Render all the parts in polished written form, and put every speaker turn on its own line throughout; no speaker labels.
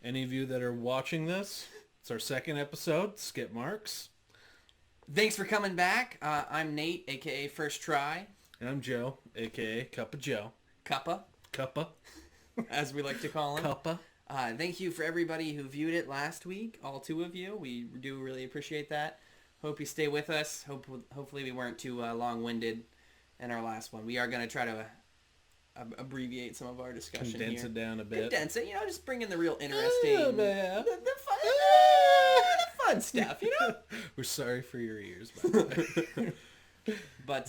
Any of you that are watching this, it's our second episode, Skitmarks.
Thanks for coming back. I'm Nate, a.k.a. First Try.
And I'm Joe, a.k.a. Cup of Joe.
Cuppa, as we like to call him.
Cuppa.
Thank you for everybody who viewed it last week, all two of you. We do really appreciate that. Hope you stay with us. Hopefully we weren't too long-winded in our last one. We are going to try to abbreviate some of our discussion
Condense it down a bit.
Condense it, just bring in the real interesting, the fun stuff,
We're sorry for your ears, by the way.
But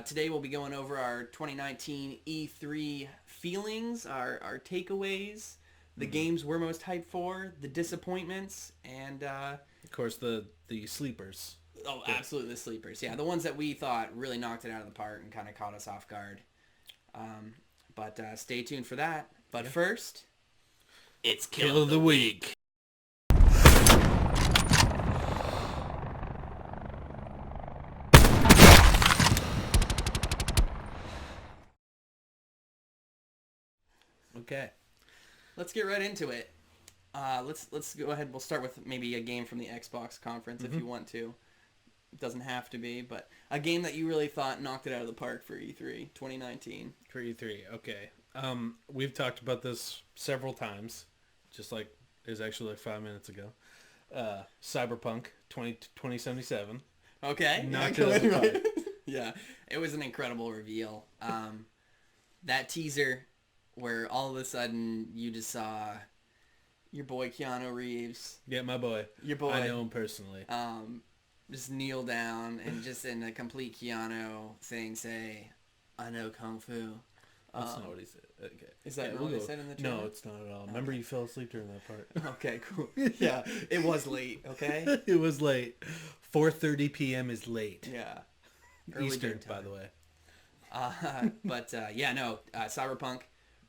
today we'll be going over our 2019 E3 feelings, our takeaways, the games we're most hyped for, the disappointments, and
of course the sleepers.
Oh, absolutely, the sleepers. Yeah, the ones that we thought really knocked it out of the park and kind of caught us off guard. But stay tuned for that. But first, it's
Kill of the Week. Okay.
Let's get right into it. Let's go ahead. We'll start with maybe a game from the Xbox conference if you want to. It doesn't have to be, but a game that you really thought knocked it out of the park for E3 2019.
For E3, okay. We've talked about this several times, just like it was actually like 5 minutes ago. Cyberpunk 2077.
Okay.
Knocked it out of the park.
Yeah, it was an incredible reveal. That teaser where all of a sudden you just saw your boy Keanu Reeves.
Yeah, my boy.
Your boy.
I know him personally.
Just kneel down and just in a complete Keanu thing say, "I know Kung Fu."
That's not what he said. Okay.
Is that not what he said in the trailer?
No, it's not at all. Remember you fell asleep during that part.
Okay, cool. Yeah, it was late, okay?
It was late. 4:30 p.m. is late.
Yeah.
Eastern, by the way.
Cyberpunk,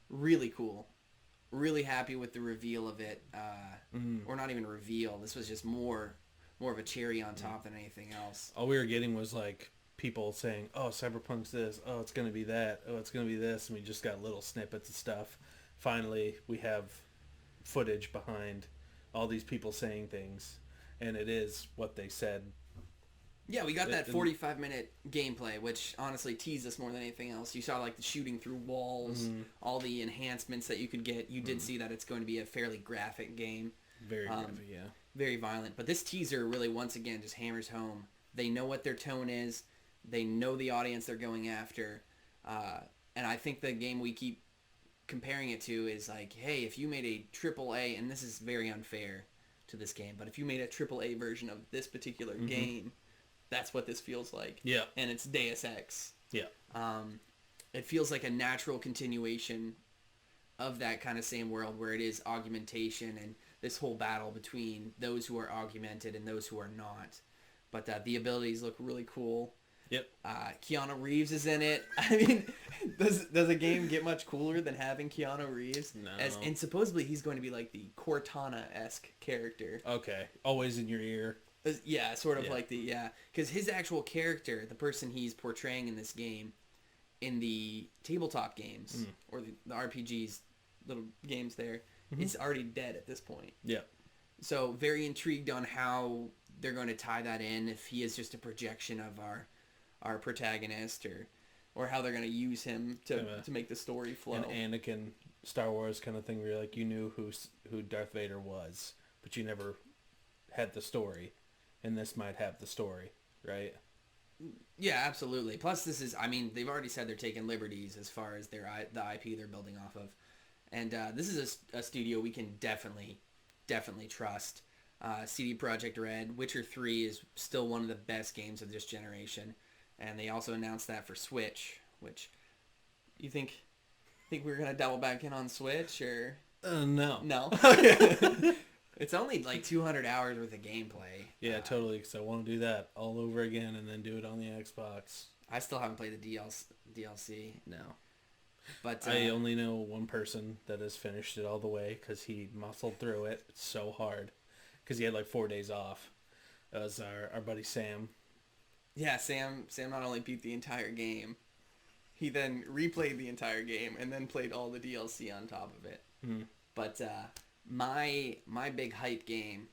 really cool. Really happy with the reveal of it. Or not even a reveal. This was just more of a cherry on top than anything else.
All we were getting was like people saying, "Oh, Cyberpunk's this. Oh, it's gonna be that. Oh, it's gonna be this," and we just got little snippets of stuff. Finally, we have footage behind all these people saying things, and it is what they said.
Yeah, we got that 45-minute gameplay, which honestly teased us more than anything else. You saw like the shooting through walls, all the enhancements that you could get. You did see that it's going to be a fairly graphic game.
Very graphic, yeah.
Very violent. But this teaser really, once again, just hammers home. They know what their tone is. They know the audience they're going after. And I think the game we keep comparing it to is like, hey, if you made a AAA, and this is very unfair to this game, but if you made a AAA version of this particular game, that's what this feels like.
Yeah.
And it's Deus Ex.
Yeah.
It feels like a natural continuation of that kind of same world where it is augmentation and this whole battle between those who are augmented and those who are not. But the abilities look really cool.
Yep.
Keanu Reeves is in it. I mean, does a game get much cooler than having Keanu Reeves?
No.
And supposedly he's going to be like the Cortana-esque character.
Okay. Always in your ear.
Yeah, sort of like because his actual character, the person he's portraying in this game, in the tabletop games or the RPGs, little games there, is already dead at this point.
Yeah.
So very intrigued on how they're going to tie that in, if he is just a projection of our protagonist, or how they're going to use him to make the story flow.
An Anakin Star Wars kind of thing where like you knew who Darth Vader was, but you never had the story. And this might have the story, right?
Yeah, absolutely. Plus, this is, they've already said they're taking liberties as far as the IP they're building off of. And this is a studio we can definitely trust. CD Projekt Red, Witcher 3 is still one of the best games of this generation. And they also announced that for Switch, which you think we're going to double back in on Switch, or?
No.
No? It's only like 200 hours worth of gameplay.
Yeah, totally. Because I want to do that all over again and then do it on the Xbox.
I still haven't played the DLC.
No.
But
I only know one person that has finished it all the way because he muscled through it so hard. Because he had like 4 days off. That was our buddy Sam.
Yeah, Sam not only beat the entire game, he then replayed the entire game and then played all the DLC on top of it. But My big hype game,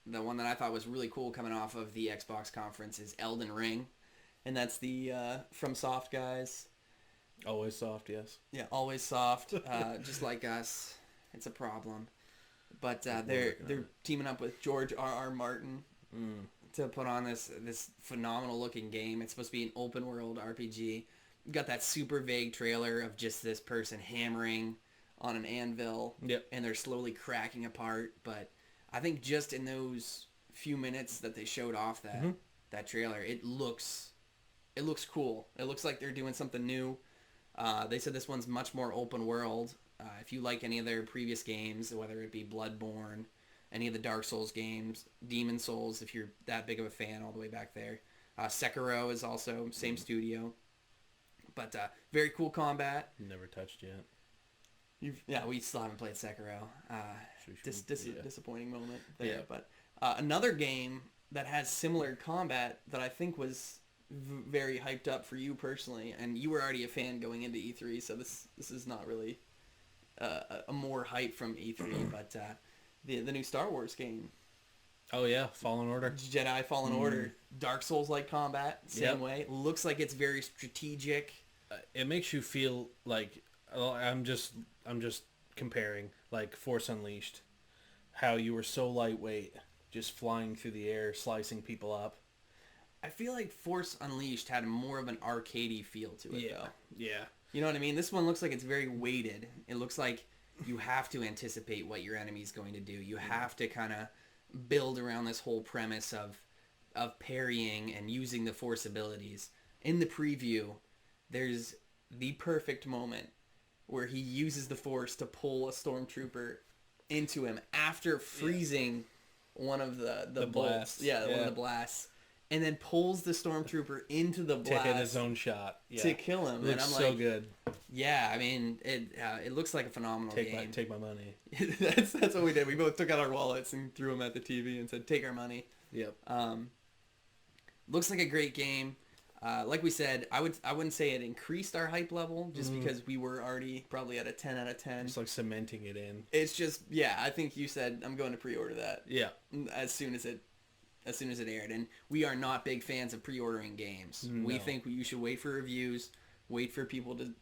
the one that I thought was really cool coming off of the Xbox conference, is Elden Ring, and that's the From Soft guys.
Always soft, yes.
Yeah, always soft, just like us. It's a problem, but they're teaming up with George R.R. Martin to put on this phenomenal looking game. It's supposed to be an open world RPG. You got that super vague trailer of just this person hammering on an anvil,
Yep.
and they're slowly cracking apart. But I think just in those few minutes that they showed off that trailer, it looks cool. It looks like they're doing something new. They said this one's much more open world. If you like any of their previous games, whether it be Bloodborne, any of the Dark Souls games, Demon Souls, if you're that big of a fan all the way back there. Sekiro is also same studio. But very cool combat.
Never touched yet.
We still haven't played Sekiro. Disappointing moment there.
Yeah.
But another game that has similar combat that I think was very hyped up for you personally, and you were already a fan going into E3, so this is not really a more hype from E3, but the new Star Wars game.
Oh yeah, Fallen Order.
Jedi Fallen Order. Dark Souls-like combat, same way. Looks like it's very strategic.
It makes you feel like I'm just comparing like Force Unleashed, how you were so lightweight, just flying through the air, slicing people up.
I feel like Force Unleashed had more of an arcadey feel to it, though.
Yeah.
You know what I mean? This one looks like it's very weighted. It looks like you have to anticipate what your enemy's going to do. You have to kind of build around this whole premise of parrying and using the Force abilities. In the preview, there's the perfect moment where he uses the Force to pull a stormtrooper into him after freezing one of the bolts.
Blasts.
One of the blasts. And then pulls the stormtrooper into the blast.
To hit his own shot. Yeah.
To kill him.
It looks
and I'm
so
like,
good.
Yeah, I mean, it looks like a phenomenal game.
Take my money.
That's what we did. We both took out our wallets and threw them at the TV and said, take our money.
Yep.
Looks like a great game. Like we said, I wouldn't say it increased our hype level just because we were already probably at a 10 out of 10.
It's like cementing it in.
It's just, I think you said I'm going to pre-order that.
Yeah.
As soon as it aired. And we are not big fans of pre-ordering games. No. We think you should wait for reviews, wait for people to,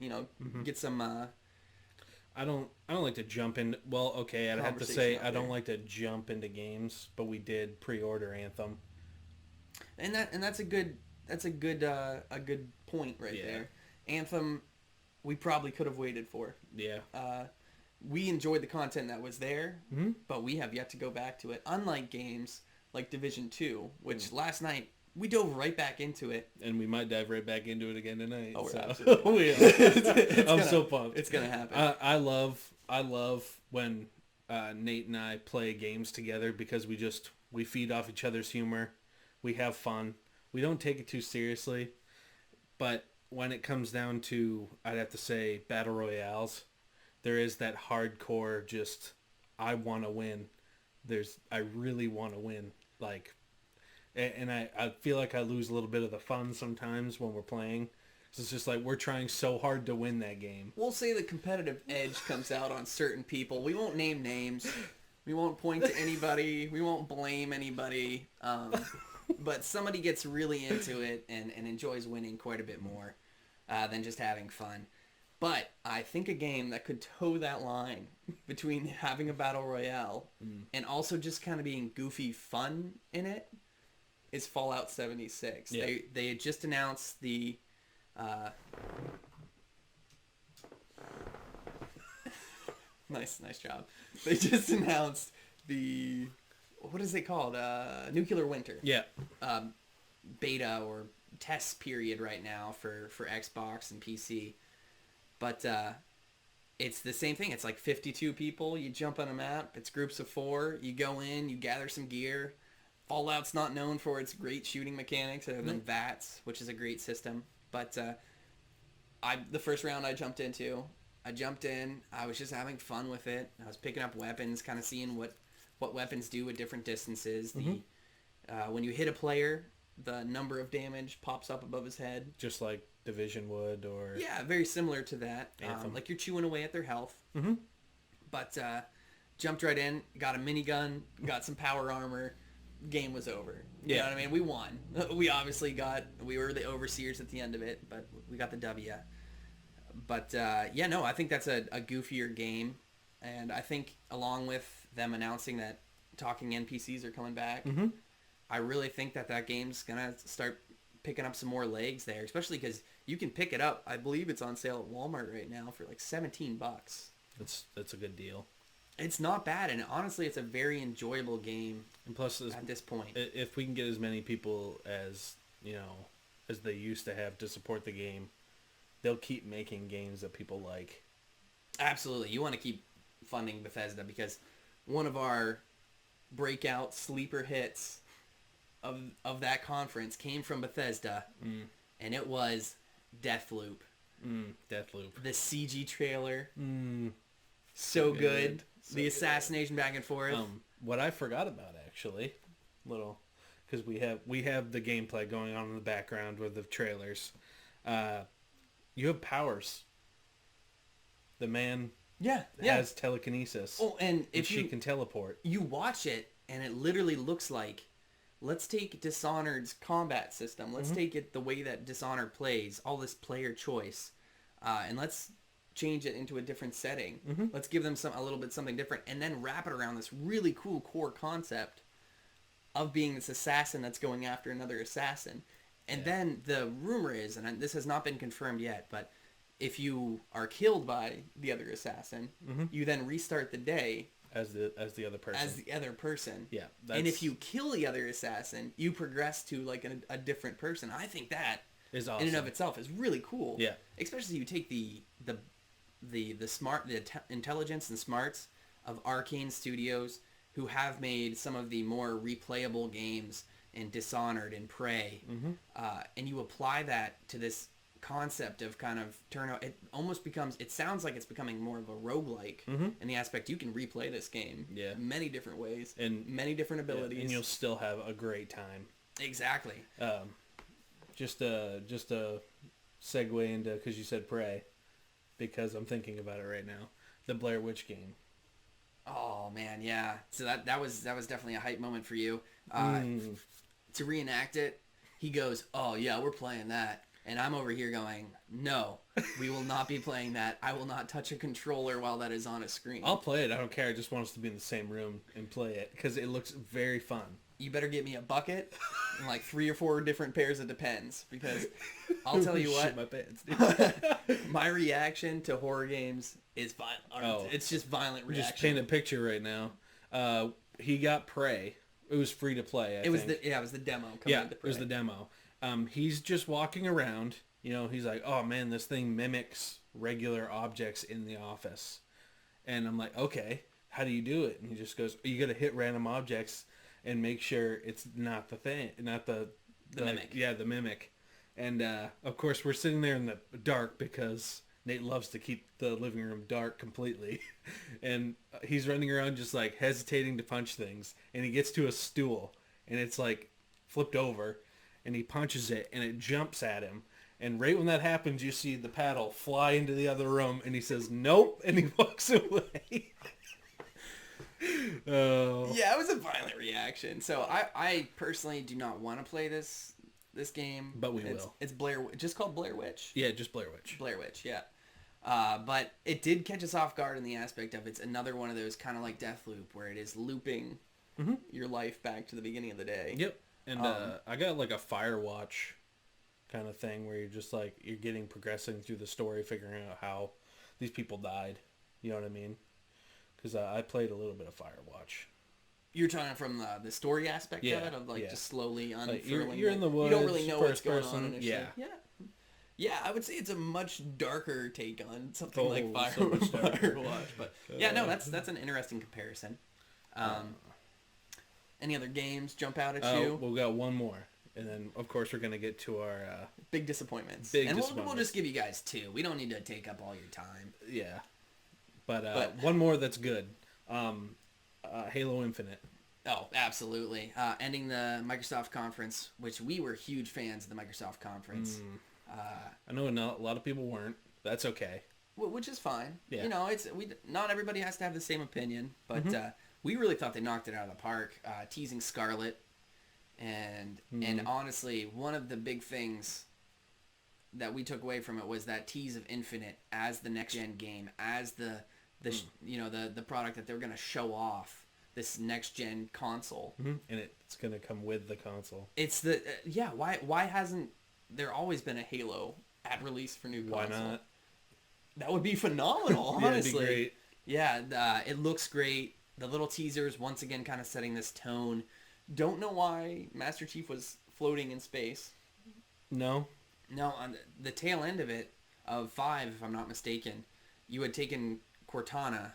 get some
I don't like to jump in. Well, okay, I'd have to say I don't like to jump into games, but we did pre-order Anthem.
And that's a good point right there. Anthem, we probably could have waited for.
Yeah.
We enjoyed the content that was there, but we have yet to go back to it. Unlike games like Division 2, which last night we dove right back into it.
And we might dive right back into it again tonight.
Oh, we're
so.
absolutely.
I'm so pumped.
It's going to happen.
I love when Nate and I play games together because we feed off each other's humor. We have fun. We don't take it too seriously. But when it comes down to, I'd have to say, Battle Royales, there is that hardcore just, I want to win. I really want to win. Like, and I feel like I lose a little bit of the fun sometimes when we're playing. It's just like we're trying so hard to win that game.
We'll say the competitive edge comes out on certain people. We won't name names. We won't point to anybody. We won't blame anybody. But somebody gets really into it and enjoys winning quite a bit more than just having fun. But I think a game that could toe that line between having a battle royale and also just kind of being goofy fun in it is Fallout 76. Yeah. They had just announced the nice job. They just announced the, what is it called? Nuclear Winter.
Yeah.
Beta or test period right now for Xbox and PC. But it's the same thing. It's like 52 people. You jump on a map. It's groups of 4. You go in. You gather some gear. Fallout's not known for its great shooting mechanics other than VATS, which is a great system. But the first round I jumped in. I was just having fun with it. I was picking up weapons, kind of seeing what weapons do at different distances. When you hit a player, the number of damage pops up above his head.
Just like Division would, or...
Yeah, very similar to that. Like you're chewing away at their health.
Mm-hmm.
But jumped right in, got a minigun, got some power armor. Game was over. You know what I mean? We won. We obviously we were the overseers at the end of it, but we got the W. But yeah, no, I think that's a goofier game. And I think along with them announcing that talking NPCs are coming back, I really think that game's going to start picking up some more legs there, especially because you can pick it up. I believe it's on sale at Walmart right now for like $17.
That's a good deal.
It's not bad, and honestly, it's a very enjoyable game.
And plus,
at this point,
if we can get as many people as as they used to have to support the game, they'll keep making games that people like.
Absolutely, you want to keep funding Bethesda because one of our breakout sleeper hits of that conference came from Bethesda, and it was Deathloop.
Deathloop.
The CG trailer. So good. So the assassination back and forth.
What I forgot about actually, because we have the gameplay going on in the background with the trailers. You have powers. The man has telekinesis.
Oh, and if
she can teleport.
You watch it and it literally looks like, let's take Dishonored's combat system. Let's take it the way that Dishonored plays, all this player choice, and let's change it into a different setting. Let's give them a little bit something different, and then wrap it around this really cool core concept of being this assassin that's going after another assassin. And then the rumor is, and this has not been confirmed yet, but if you are killed by the other assassin, you then restart the day
as the other person. Yeah.
And if you kill the other assassin, you progress to like a different person. I think that
is awesome.
In and of itself is really cool.
Yeah.
Especially you take the intelligence and smarts of Arcane Studios, who have made some of the more replayable games in Dishonored and Prey, and you apply that to this concept of kind of it almost becomes, it sounds like it's becoming more of a roguelike in the aspect you can replay this game many different ways and many different abilities,
and you'll still have a great time.
Exactly.
Just a segue into, because you said Prey, because I'm thinking about it right now, the Blair Witch game.
Oh man, yeah. So that was definitely a hype moment for you. To reenact it, he goes, "Oh yeah, we're playing that," and I'm over here going, "No, we will not be playing that. I will not touch a controller while that is on a screen."
I'll play it. I don't care. I just want us to be in the same room and play it because it looks very fun.
You better get me a bucket and like 3 or 4 different pairs of Depends, because I'll tell you what,
shit my pants, dude.
My reaction to horror games is violent.
Oh,
it's just violent reaction.
Just paint a picture right now. He got Prey. It was free to play. I think.
It was the demo.
It was the demo. He's just walking around. He's like, "Oh man, this thing mimics regular objects in the office," and I'm like, "Okay, how do you do it?" And he just goes, "You got to hit random objects and make sure it's not the thing, not the
mimic."
Yeah, the mimic. And of course, we're sitting there in the dark because Nate loves to keep the living room dark completely. And he's running around just like hesitating to punch things. And he gets to a stool and it's like flipped over and he punches it and it jumps at him. And right when that happens, you see the paddle fly into the other room and he says, "Nope," and he walks away. Oh.
Yeah, it was a violent reaction. So I personally do not want to play this game.
But we will.
It's just called Blair Witch.
Yeah, just Blair Witch.
Blair Witch, yeah. But it did catch us off guard in the aspect of it's another one of those kind of like Deathloop where it is looping your life back to the beginning of the day.
Yep. And I got like a Firewatch kind of thing where you're just like, you're progressing through the story, figuring out how these people died. You know what I mean? Because I played a little bit of Firewatch.
You're talking from the story aspect of it, of like just slowly unfurling.
Like you're in the woods.
You don't really know what's going on initially.
Yeah.
Yeah, I would say it's a much darker take on something like Firewatch. But yeah, no, that's an interesting comparison. Any other games jump out at you?
We'll got one more. And then, of course, we're going to get to our...
big disappointments. We'll just give you guys 2. We don't need to take up all your time.
Yeah. But one more that's good. Halo Infinite.
Oh, absolutely. Ending the Microsoft conference, which we were huge fans of the Microsoft conference.
I know a lot of people weren't. That's okay.
which is fine.
Yeah.
You know, not everybody has to have the same opinion, but we really thought they knocked it out of the park, teasing Scarlet, and honestly, one of the big things that we took away from it was that tease of Infinite as the next gen game, as the product that they're going to show off this next gen console.
And it's going to come with the console.
It's the why hasn't there always been a Halo at release for new console?
Why not?
That would be phenomenal, honestly.
Yeah, it'd be great.
Yeah, it looks great. The little teasers once again kind of setting this tone. Don't know why Master Chief was floating in space.
No,
on the tail end of it, of 5, if I'm not mistaken, you had taken Cortana,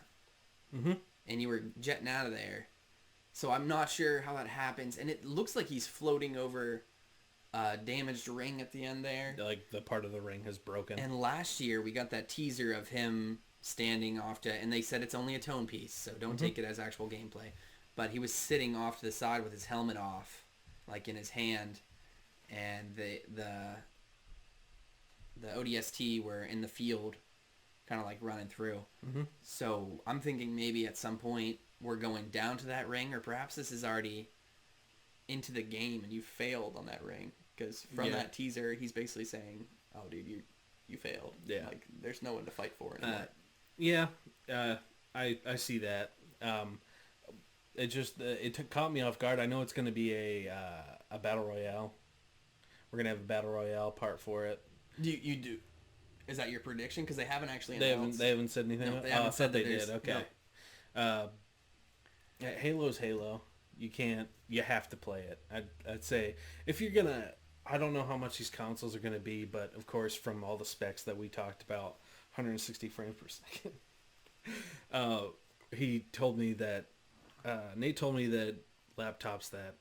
and you were jetting out of there. So I'm not sure how that happens, and it looks like he's floating over a damaged ring at the end there.
Like the part of the ring has broken.
And last year we got that teaser of him standing off to, and they said it's only a tone piece, so don't take it as actual gameplay. But he was sitting off to the side with his helmet off, like in his hand, and the ODST were in the field, kind of like running through. So I'm thinking maybe at some point we're going down to that ring, or perhaps this is already into the game and you failed on that ring, because from that teaser he's basically saying, "Oh, dude, you failed.
Yeah,
like there's no one to fight for anymore."
I see that. It just caught me off guard. I know it's going to be a battle royale. We're gonna have a battle royale part for it.
You do? Is that your prediction? Because they haven't actually announced.
They haven't said anything.
No, they haven't said
they did. Okay.
No.
Halo's Halo. You have to play it. I'd say if you're gonna. I don't know how much these consoles are gonna be, but of course from all the specs that we talked about, 160 frames per second. He told me that. Nate told me that laptops that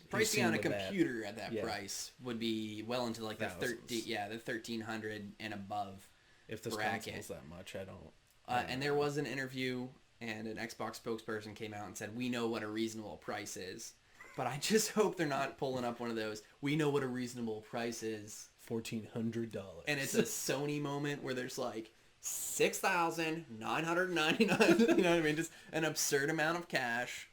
pricing on a computer at that price would be well into like the 1300 and above.
If this console's that much, I don't.
And there was an interview, and an Xbox spokesperson came out and said, "We know what a reasonable price is," but I just hope they're not pulling up one of those. We know what a reasonable price is.
$1,400.
And it's a Sony moment where there's like 6,999. You know what I mean? Just an absurd amount of cash.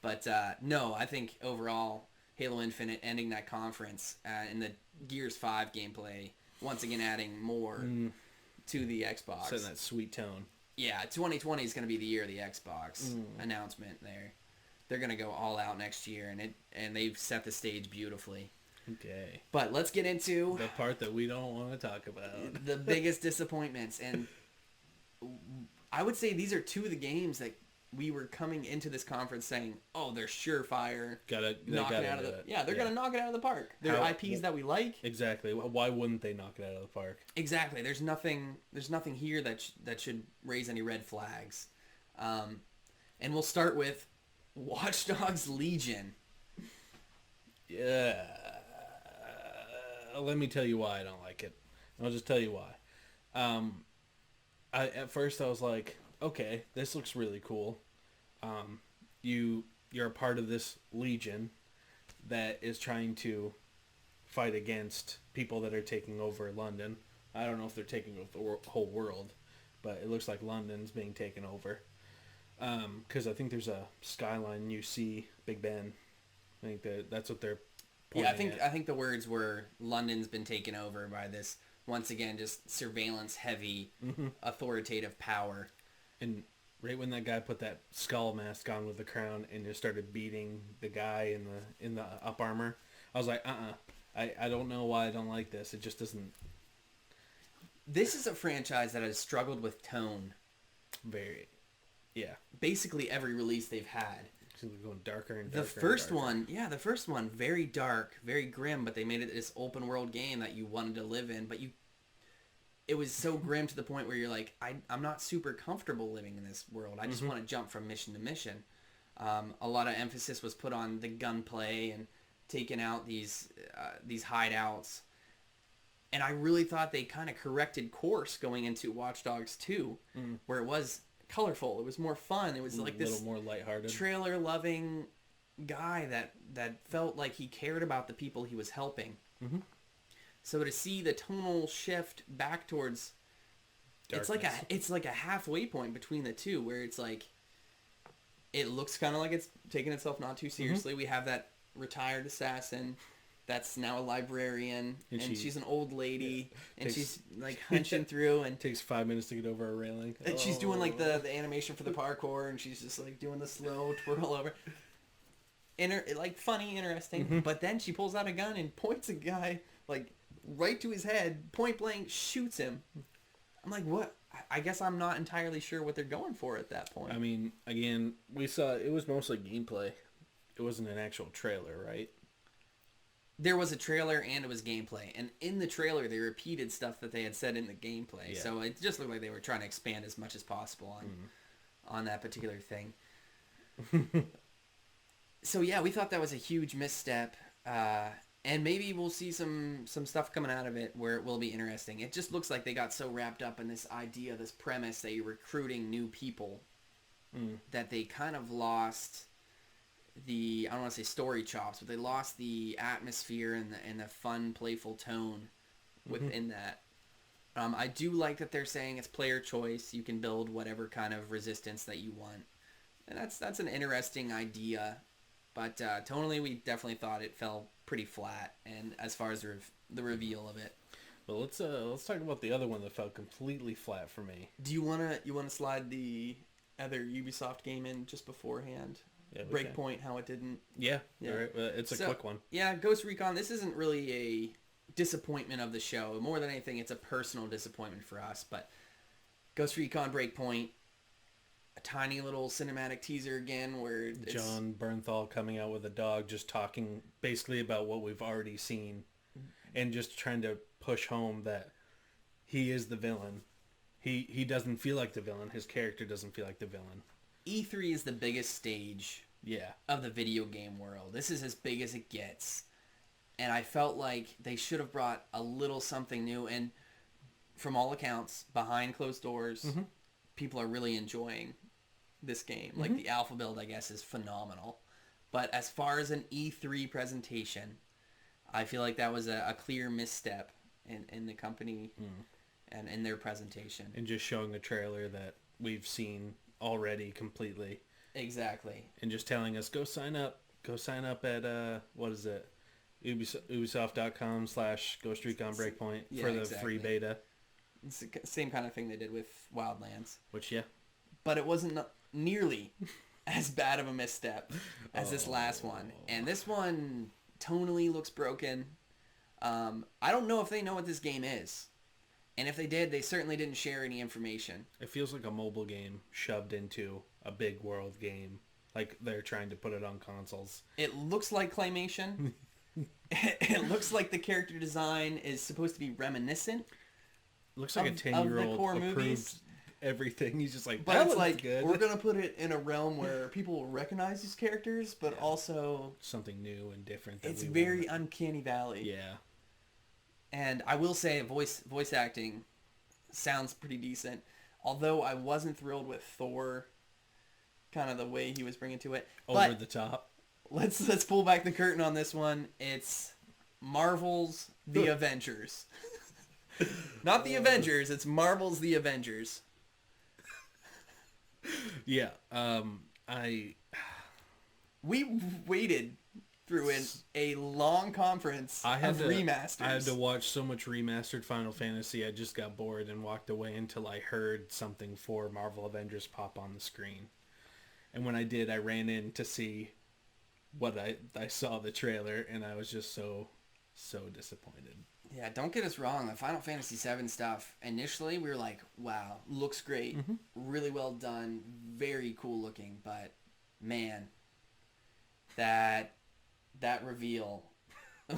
But no, I think overall, Halo Infinite ending that conference and the Gears 5 gameplay, once again adding more to the Xbox.
Setting that sweet tone.
Yeah, 2020 is going to be the year of the Xbox announcement there. They're going to go all out next year, and they've set the stage beautifully.
Okay.
But let's get into
the part that we don't want to talk about.
The biggest disappointments. And I would say these are two of the games that we were coming into this conference saying, "Oh, they're surefire. They're going to knock it out of the park. They're IPs that we like."
Exactly. Why wouldn't they knock it out of the park?
Exactly. There's nothing here that should raise any red flags. And we'll start with Watch Dogs Legion.
Yeah. Let me tell you why I don't like it. I'll just tell you why. At first I was like, okay, this looks really cool. You're a part of this legion that is trying to fight against people that are taking over London. I don't know if they're taking over the whole world, but it looks like London's being taken over. Because I think there's a skyline you see, Big Ben. I think that's what they're pointing at.
I think the words were London's been taken over by this, once again, just surveillance heavy, authoritative power.
And right when that guy put that skull mask on with the crown and just started beating the guy in the up armor, I was like, I don't know why I don't like this. It just doesn't.
This is a franchise that has struggled with tone.
Very. Yeah.
Basically every release they've had.
Going darker and darker.
The first one, very dark, very grim, but they made it this open world game that you wanted to live in, but it was so grim to the point where you're like, I'm not super comfortable living in this world. I just want to jump from mission to mission. A lot of emphasis was put on the gunplay and taking out these hideouts. And I really thought they kind of corrected course going into Watch Dogs 2, where it was colorful. It was more fun. It was like this
little more lighthearted,
trailer-loving guy that felt like he cared about the people he was helping. So to see the tonal shift back towards
darkness.
It's like a halfway point between the two, where it's like it looks kind of like it's taking itself not too seriously. We have that retired assassin that's now a librarian, and she's an old lady, and she's like hunching through, and
takes 5 minutes to get over a railing.
and she's doing like the animation for the parkour, and she's just like doing the slow twirl over. Like funny, interesting, but then she pulls out a gun and points a guy like right to his head, point blank, shoots him. I'm like, what? I guess I'm not entirely sure what they're going for at that point.
I mean, again, we saw it was mostly gameplay. It wasn't an actual trailer, right?
There was a trailer and it was gameplay, and in the trailer they repeated stuff that they had said in the gameplay. Yeah. So it just looked like they were trying to expand as much as possible on that particular thing. So yeah, we thought that was a huge misstep, and maybe we'll see some stuff coming out of it where it will be interesting. It just looks like they got so wrapped up in this idea, this premise that you're recruiting new people, that they kind of lost the, I don't want to say story chops, but they lost the atmosphere and the fun, playful tone within that. I do like that they're saying it's player choice. You can build whatever kind of resistance that you want, and that's an interesting idea. But tonally, we definitely thought it fell pretty flat, and as far as the reveal of it.
Well, let's talk about the other one that fell completely flat for me.
Do you wanna slide the other Ubisoft game in just beforehand?
Yeah,
Breakpoint, how it didn't.
Yeah. All right. It's a quick one.
Yeah, Ghost Recon. This isn't really a disappointment of the show. More than anything, it's a personal disappointment for us. But Ghost Recon Breakpoint. A tiny little cinematic teaser again where it's
John Bernthal coming out with a dog, just talking basically about what we've already seen, and just trying to push home that he is the villain. He doesn't feel like the villain. His character doesn't feel like the villain.
E3 is the biggest stage of the video game world. This is as big as it gets. And I felt like they should have brought a little something new. And from all accounts, behind closed doors, people are really enjoying this game. Like the alpha build, I guess, is phenomenal. But as far as an E3 presentation, I feel like that was a clear misstep in the company and in their presentation.
And just showing a trailer that we've seen already completely.
Exactly.
And just telling us, go sign up at, what is it? Ubisoft.com/Ghost Recon Breakpoint for the free beta.
It's the same kind of thing they did with Wildlands.
Which, yeah.
But it wasn't nearly as bad of a misstep as this last one. And this one tonally looks broken. I don't know if they know what this game is. And if they did, they certainly didn't share any information.
It feels like a mobile game shoved into a big world game. Like they're trying to put it on consoles.
It looks like claymation. It looks like the character design is supposed to be reminiscent.
Looks like a 10-year-old approved movies. Everything. He's just like,
but it's like, good. We're going to put it in a realm where people will recognize these characters, but also
something new and different.
It's very uncanny valley.
Yeah.
And I will say voice acting sounds pretty decent. Although I wasn't thrilled with Thor, kind of the way he was bringing to it.
Over the top.
Let's pull back the curtain on this one. It's Marvel's The Avengers. Not The Avengers, it's Marvel's The Avengers.
Yeah.
We waited through a long conference of remasters.
I had to watch so much remastered Final Fantasy, I just got bored and walked away until I heard something for Marvel Avengers pop on the screen. And when I did, I ran in to see what I saw the trailer, and I was just so disappointed.
Yeah, don't get us wrong. The Final Fantasy VII stuff, initially we were like, wow, looks great. Really well done. Very cool looking. But, man, that reveal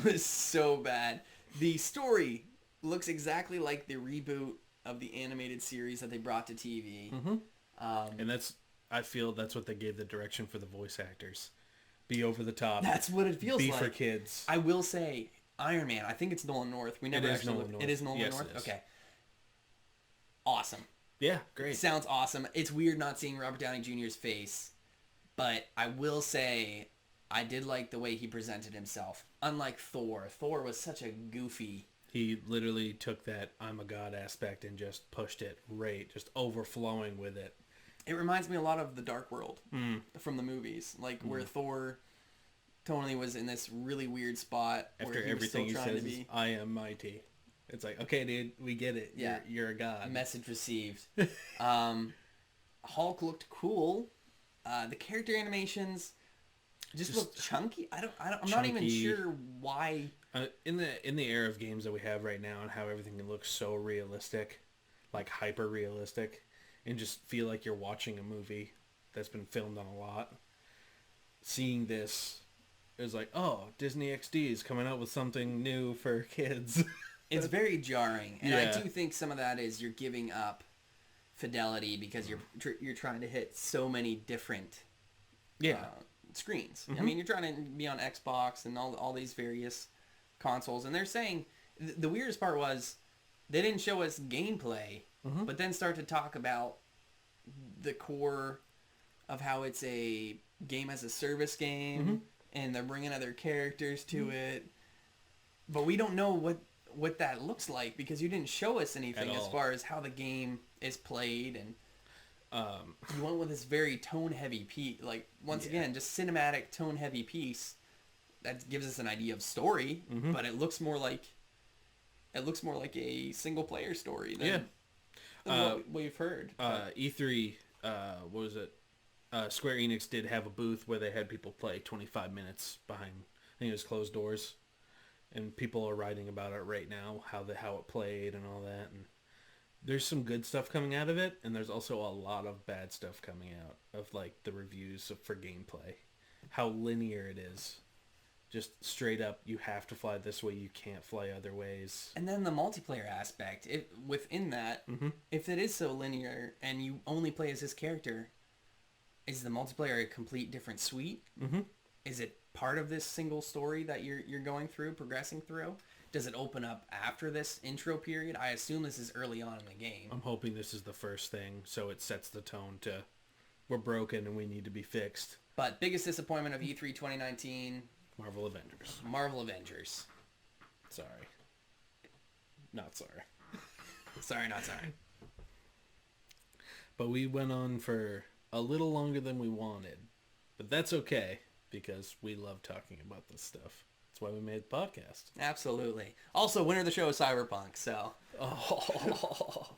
was so bad. The story looks exactly like the reboot of the animated series that they brought to TV.
And I feel that's what they gave the direction for the voice actors. Be over the top.
That's what it feels like.
Be for kids.
I will say, Iron Man, I think it's Nolan North. We never actually looked. It is Nolan North?
It is.
Okay. Awesome.
Yeah, great.
Sounds awesome. It's weird not seeing Robert Downey Jr.'s face, but I will say I did like the way he presented himself. Unlike Thor. Thor was such a goofy
He literally took that I'm a god aspect and just pushed it right, just overflowing with it.
It reminds me a lot of the Dark World from the movies, like where Thor totally was in this really weird spot
After
where he was
everything
still
he
trying
says
to
is,
be.
I am mighty. It's like, okay, dude, we get it.
Yeah.
You're a god.
Message received. Hulk looked cool. The character animations just looked chunky. I'm not even sure why.
In the era of games that we have right now and how everything can look so realistic, like hyper realistic, and just feel like you're watching a movie that's been filmed on a lot. Seeing this is like, oh, Disney XD is coming out with something new for kids.
It's very jarring, and
Yeah.
I do think some of that is you're giving up fidelity because you're trying to hit so many different screens. I mean, you're trying to be on Xbox and all these various consoles, and they're saying the weirdest part was they didn't show us gameplay, but then start to talk about the core of how it's a game as a service game, and they're bringing other characters to it, but we don't know what that looks like because you didn't show us anything as far as how the game is played, and you went with this very tone-heavy piece, like once again, just cinematic tone-heavy piece that gives us an idea of story, but it looks more like a single-player story than what we've heard.
E3, what was it? Square Enix did have a booth where they had people play 25 minutes behind, I think it was closed doors, and people are writing about it right now, how it played and all that, and there's some good stuff coming out of it, and there's also a lot of bad stuff coming out of like the reviews for gameplay, how linear it is. Just straight up, you have to fly this way, you can't fly other ways.
And then the multiplayer aspect, within that, if it is so linear and you only play as this character, is the multiplayer a complete different suite? Is it part of this single story that you're going through, progressing through? Does it open up after this intro period? I assume this is early on in the game.
I'm hoping this is the first thing, so it sets the tone to we're broken and we need to be fixed.
But biggest disappointment of E3 2019...
Marvel Avengers.
Marvel Avengers.
Sorry. Not sorry.
Sorry, not sorry.
But we went on for a little longer than we wanted. But that's okay, because we love talking about this stuff. That's why we made the podcast.
Absolutely. Also, winner of the show is Cyberpunk, so...
Oh.